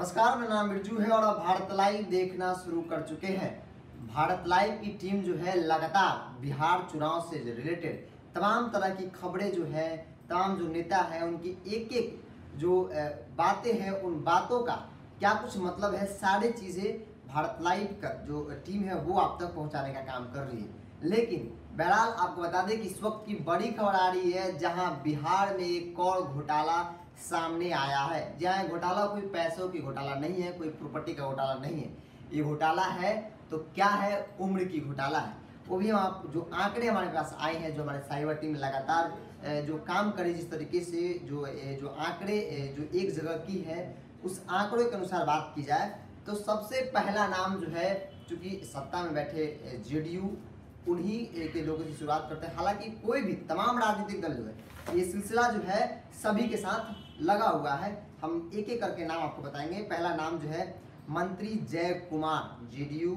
नमस्कार, मेरा नाम बिरजू है और आप भारत लाइव देखना शुरू कर चुके हैं। भारत लाइव की टीम जो है लगातार बिहार चुनाव से रिलेटेड तमाम तरह की खबरें जो है, तमाम जो नेता है उनकी एक एक जो बातें हैं उन बातों का क्या कुछ मतलब है, सारी चीज़ें भारत लाइव का जो टीम है वो आप तक पहुंचाने का काम कर रही है। लेकिन बहरहाल आपको बता दें कि इस वक्त की बड़ी खबर आ रही है जहां बिहार में एक और घोटाला सामने आया है। जहां घोटाला कोई पैसों की घोटाला नहीं है, कोई प्रॉपर्टी का घोटाला नहीं है, ये घोटाला है तो क्या है, उम्र की घोटाला है। वो भी हम आप जो आंकड़े हमारे पास आए हैं, जो हमारे साइबर टीम लगातार जो काम करे जिस तरीके से जो आंकड़े जो एक जगह की है उस आंकड़ों के अनुसार बात की जाए तो सबसे पहला नाम जो है, चूंकि सत्ता में बैठे जेडीयू उन्हीं के लोगों की शुरुआत करते हैं। हालांकि कोई भी तमाम राजनीतिक दल जो है ये सिलसिला जो है सभी के साथ लगा हुआ है। हम एक एक करके नाम आपको बताएंगे। पहला नाम जो है मंत्री जय कुमार, जेडीयू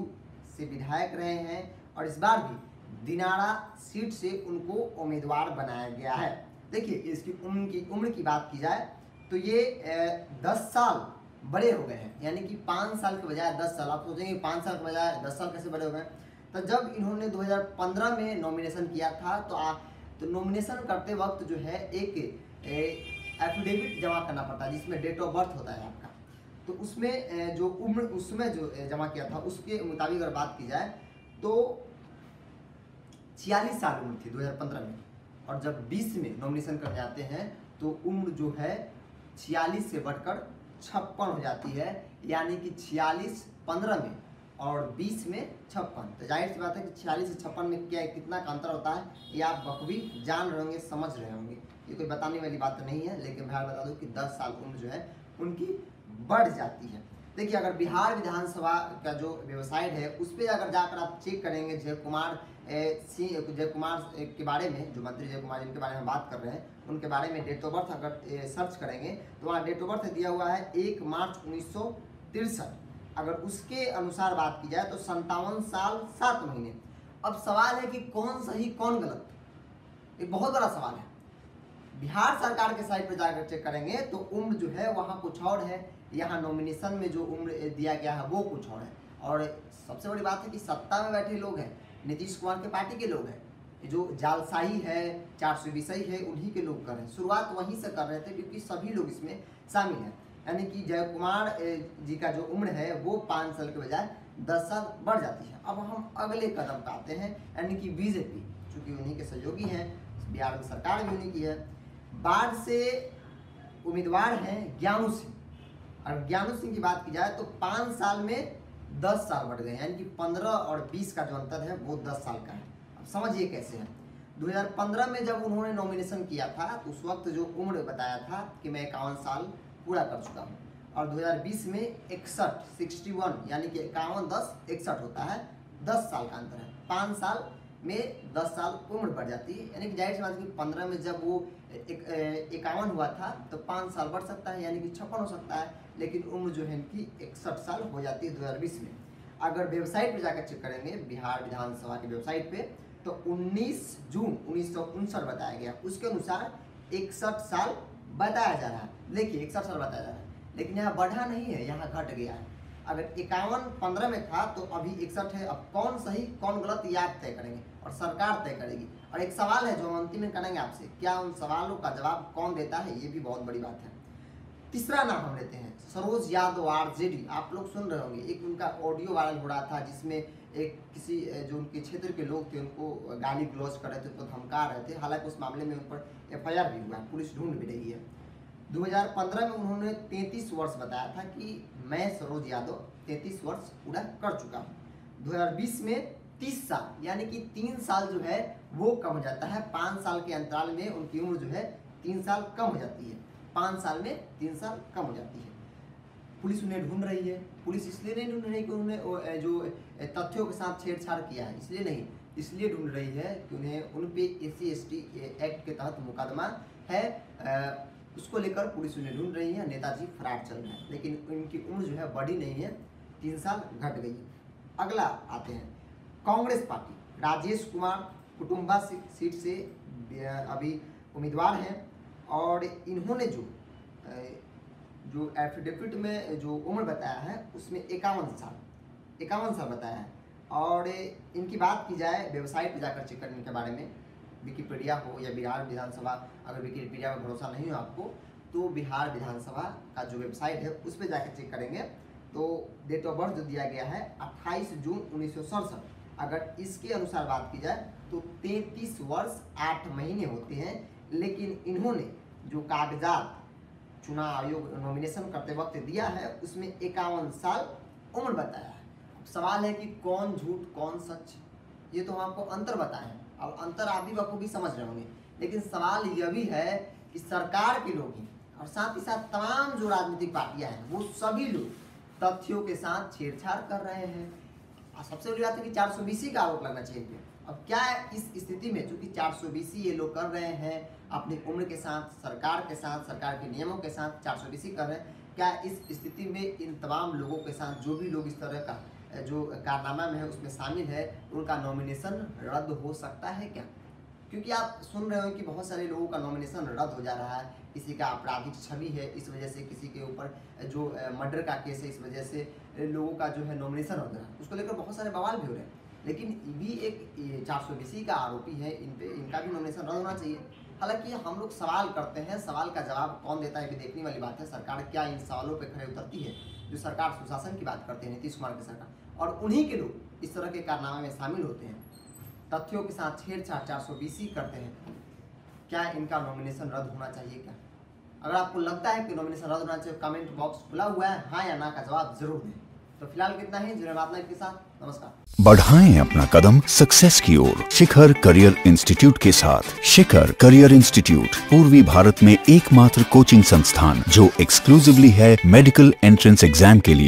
से विधायक रहे हैं और इस बार भी दिनारा सीट से उनको उम्मीदवार बनाया गया है। देखिए इसकी उम्र की बात की जाए तो ये 10 साल बड़े हो गए हैं, यानी कि 5 साल के बजाय 10 साल। आप सोचेंगे 5 साल के बजाय 10 साल कैसे बड़े हो गए। तो जब इन्होंने 2015 में नॉमिनेशन किया था तो नॉमिनेशन करते वक्त जो है एक एफिडेविट जमा करना पड़ता है जिसमें डेट ऑफ बर्थ होता है आपका। तो उसमें जो उम्र उसमें जो जमा किया था उसके मुताबिक अगर बात की जाए तो 46 साल उम्र थी 2015 में, और जब 20 में नॉमिनेशन कर जाते हैं तो उम्र जो है 46 से बढ़कर 56 हो जाती है, यानी कि 46 15 में और 20 में 56। तो जाहिर सी बात है कि 46 से 56 में क्या कितना का अंतर होता है ये आप बखूबी जान रहे होंगे, समझ रहे होंगे। ये कोई बताने वाली बात नहीं है, लेकिन मैं बता दूं कि 10 साल उम्र जो है उनकी बढ़ जाती है। देखिए अगर बिहार विधानसभा का जो वेबसाइट है उस पर अगर जाकर आप चेक करेंगे जय कुमार के बारे में, जो मंत्री जय कुमार जिनके बारे में बात कर रहे हैं उनके बारे में डेट ऑफ बर्थ अगर सर्च करेंगे तो वहाँ डेट ऑफ बर्थ दिया हुआ है 1 मार्च 1963। अगर उसके अनुसार बात की जाए तो 57 साल 7 महीने। अब सवाल है कि कौन सही कौन गलत, एक बहुत बड़ा सवाल है। बिहार सरकार के साइट पर जाकर चेक करेंगे तो उम्र जो है वहाँ कुछ और है, यहाँ नॉमिनेशन में जो उम्र दिया गया है वो कुछ और है। और सबसे बड़ी बात है कि सत्ता में बैठे लोग हैं, नीतीश कुमार के पार्टी के लोग हैं, जो जालसाही है 420 है उन्हीं के लोग कर रहे हैं। शुरुआत वहीं से कर रहे थे क्योंकि सभी लोग इसमें शामिल हैं। यानी कि जय कुमार जी का जो उम्र है वो 5 साल के बजाय 10 साल बढ़ जाती है। अब हम अगले कदम पे आते हैं, यानी कि बीजेपी, चूँकि उन्हीं के सहयोगी हैं, बिहार में सरकार भी उन्हीं की है। बाढ़ से उम्मीदवार हैं ज्ञानू सिंह, और ज्ञानू सिंह की बात की जाए तो 5 साल में 10 साल बढ़ गए, यानी कि 15 और 20 का जो अंतर है वो 10 साल का है। अब समझिए कैसे है। 2015 में जब उन्होंने नॉमिनेशन किया था तो उस वक्त जो उम्र बताया था कि मैं 51 साल पूरा कर चुका हूँ, और 2020 में 61 यानी कि 51 10 61 होता है, 10 साल का अंतर है। 5 साल में 10 साल उम्र बढ़ जाती है, यानी कि जाहिर सी बात है कि 15 में जब वो 51 हुआ था तो 5 साल बढ़ सकता है, यानी कि 56 हो सकता है, लेकिन उम्र जो है इनकी 61 साल हो जाती है 2020 में। अगर वेबसाइट पे जाकर चेक करेंगे बिहार विधानसभा की वेबसाइट पे तो 19 जून 1959 बताया गया, उसके अनुसार 61 साल बताया जा रहा है। देखिए 61 साल बताया जा रहा है, लेकिन यहाँ बढ़ा नहीं है, यहाँ घट गया है। अगर 51 15 में था तो अभी 61 है। अब कौन सही कौन गलत ये आप तय करेंगे और सरकार तय करेगी। और एक सवाल है जो हम अंतिम में करेंगे आपसे, क्या उन सवालों का जवाब कौन देता है, ये भी बहुत बड़ी बात है। तीसरा नाम हम लेते हैं सरोज यादव आरजेडी। आप लोग सुन रहे होंगे, एक उनका ऑडियो वायरल हो रहा था जिसमें एक किसी जो उनके क्षेत्र के लोग थे उनको गाली गलौज कर रहे थे, उनको धमका रहे थे। हालांकि उस मामले में उन पर FIR भी हुआ है, पुलिस ढूंढ भी रही है। 2015 में उन्होंने 33 वर्ष बताया था कि मैं सरोज यादव 33 वर्ष पूरा कर चुका हूँ। 2020 में 30 साल, यानी कि 3 साल जो है वो कम हो जाता है। 5 साल के अंतराल में उनकी उम्र जो है 3 साल कम हो जाती है, 5 साल में 3 साल कम हो जाती है। पुलिस उन्हें ढूंढ रही है। पुलिस इसलिए नहीं ढूंढ रही कि उन्होंने जो तथ्यों के साथ छेड़छाड़ किया है, इसलिए नहीं, इसलिए ढूंढ रही है कि उन्हें उन पे SC/ST एक्ट के तहत मुकदमा है, उसको लेकर पुलिस उन्हें ढूंढ रही है। नेताजी फरार चल रहे हैं, लेकिन उनकी उम्र जो है बढ़ी नहीं है, 3 साल घट गई है। अगला आते हैं कांग्रेस पार्टी, राजेश कुमार कुटुंबा सीट से अभी उम्मीदवार हैं और इन्होंने जो जो एफिडेविट में जो उम्र बताया है उसमें 51 साल बताया है। और इनकी बात की जाए वेबसाइट पर जाकर चेक करने के बारे में, विकिपीडिया हो या बिहार विधानसभा, अगर विकिपीडिया में भरोसा नहीं हो आपको तो बिहार विधानसभा का जो वेबसाइट है उस पर जाकर चेक करेंगे तो डेट ऑफ बर्थ जो दिया गया है 28 जून 1967, अगर इसके अनुसार बात की जाए तो 33 वर्ष 8 महीने होते हैं। लेकिन इन्होंने जो कागजात चुनाव आयोग नॉमिनेशन करते वक्त दिया है उसमें 51 साल उम्र बताया है। सवाल है कि कौन झूठ कौन सच, ये तो हम आपको अंतर बताएं, अब अंतर आप भी बखूबी समझ रहे होंगे। लेकिन सवाल यह भी है कि सरकार के लोग ही और साथ ही साथ तमाम जो राजनीतिक पार्टियां हैं वो सभी लोग तथ्यों के साथ छेड़छाड़ कर रहे हैं। और सबसे बड़ी बात है कि 420 का आरोप लगना चाहिए। अब क्या है इस स्थिति में, चूंकि 420 ये लोग कर रहे हैं अपनी उम्र के साथ, सरकार के साथ, सरकार के नियमों के साथ 420 कर रहे हैं, क्या इस स्थिति में इन तमाम लोगों के साथ जो भी लोग इस तरह का जो कारनामा में है उसमें शामिल है उनका नॉमिनेशन रद्द हो सकता है क्या? क्योंकि आप सुन रहे हो कि बहुत सारे लोगों का नॉमिनेशन रद्द हो जा रहा है, किसी का आपराधिक छवि है इस वजह से, किसी के ऊपर जो मर्डर का केस है इस वजह से लोगों का जो है नॉमिनेशन हो रहा है, उसको लेकर बहुत सारे बवाल भी हो रहे हैं। लेकिन भी एक 420 का आरोपी है, इनका भी नॉमिनेशन रद्द होना चाहिए। हालांकि हम लोग सवाल करते हैं, सवाल का जवाब कौन देता है ये देखने वाली बात है। सरकार क्या इन सवालों पर खड़े उतरती है? जो सरकार सुशासन की बात करते हैं नीतीश कुमार की सरकार, और उन्हीं के लोग इस तरह के कारनामे में शामिल होते हैं, तथ्यों के साथ छेड़छाड़ 420 करते हैं। क्या इनका नॉमिनेशन रद्द होना चाहिए क्या? अगर आपको लगता है कि नॉमिनेशन रद्द होना चाहिए, कमेंट बॉक्स खुला हुआ है, हाँ या ना का जवाब जरूर दें। तो फिलहाल कितना ही, जुड़े बात के साथ नमस्कार। बढ़ाएं अपना कदम सक्सेस की ओर शिखर करियर इंस्टीट्यूट के साथ। शिखर करियर इंस्टीट्यूट पूर्वी भारत में एकमात्र कोचिंग संस्थान जो एक्सक्लूसिवली है मेडिकल एंट्रेंस एग्जाम के लिए।